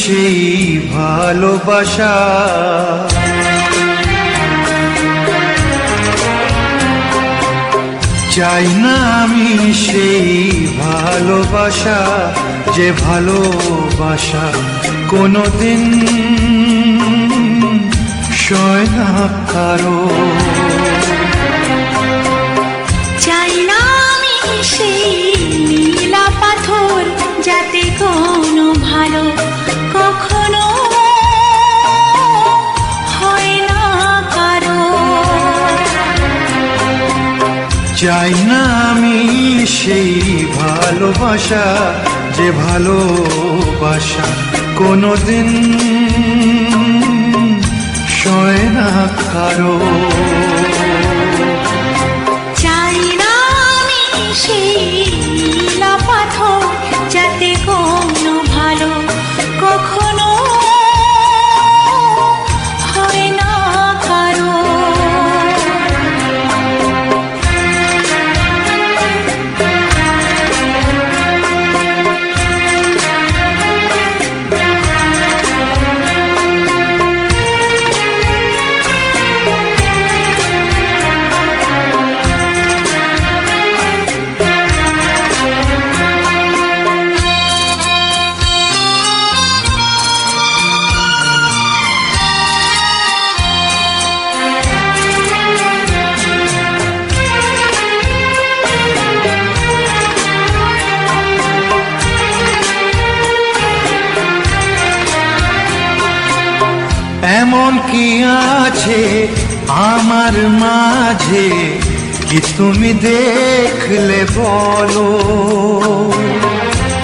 সেই ভালোবাসা, চাই না আমি সেই ভালোবাসা, যে ভালোবাসা কোনোদিন সয় না কারো। চাই না আমি সেই নীলা পাথর, যাতে কোনো ভালো কখনো হয় না কারো। চাই না আমি সেই ভালোবাসা, যে ভালোবাসা কোনোদিন সয় না কারো। চাই না আমি সেই নীলা পাথর, যাতে কোনো ভালো কখনো হয় না কারো। এমন কি আছে আমার মাঝে, কি তুমি দেখলে বলো?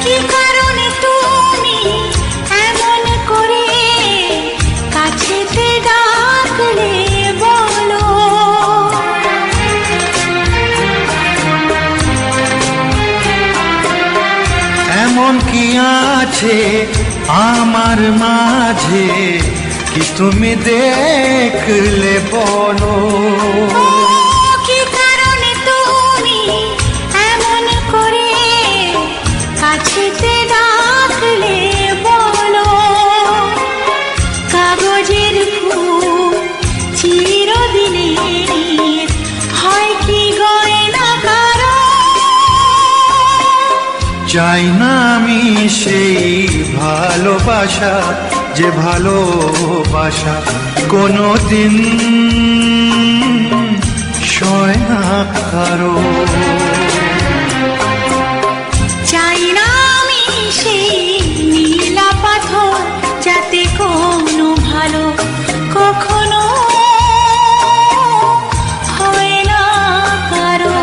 কি কারণে তুমি এমন করে কাছেতে ডাকলে বলো? এমন কি আছে আমার মাঝে, কি তুমি দেখলে বলো? কি কারণে তুমি এমন করে কাছেতে ডাকলে বলো? কাগজের ফুল চিরদিনের হয় কি গয়না কারো? চাই না আমি সেই ভালোবাসা, যে ভালোবাসা কোনোদিন সয় না কারো। চাই না আমি সেই নীলা পাথর, যাতে কোনো ভালো কখনো হয় না কারো।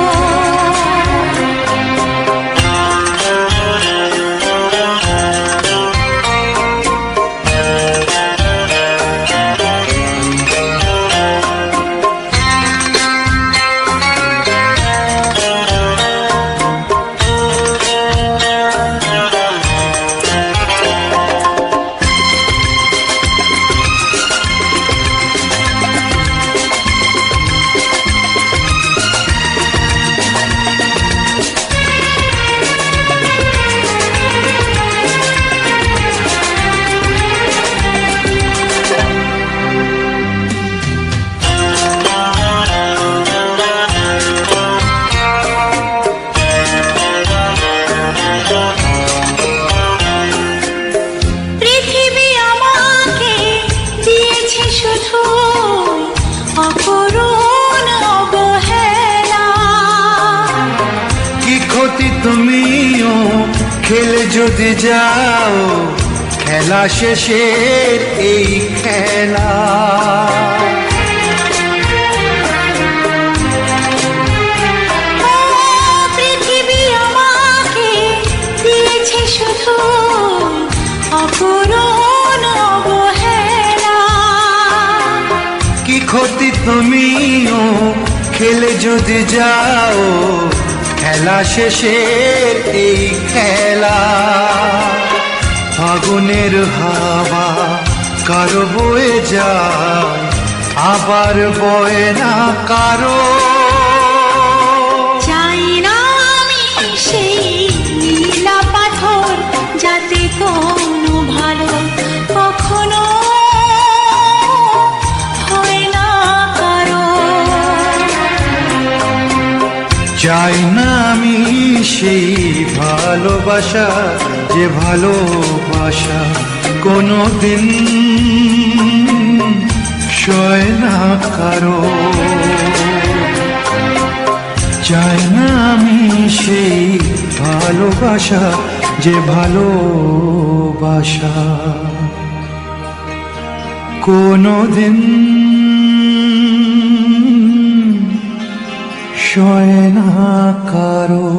তুমিও খেলে যদি যাও, খেলা শেষের এই খেলা। পৃথিবী আমাকে দিয়েছে শুধু অপূরণ অবহেলা। কি ক্ষতি তুমিও খেলে যদি যাও, খেলা শেষের এই খেলা। ফাগুনের হাওয়া কারো বয়ে যায়, আবার বয়ে না কারো। চাই না আমি সেই নীলা পাথর, যাতে কোনো ভালো চাই না আমি সেই ভালোবাসা, যে ভালোবাসা কোনো দিন সয় না কারো। চাই না আমি সেই ভালোবাসা, যে ভালোবাসা কোনো দিন সয় না কারো।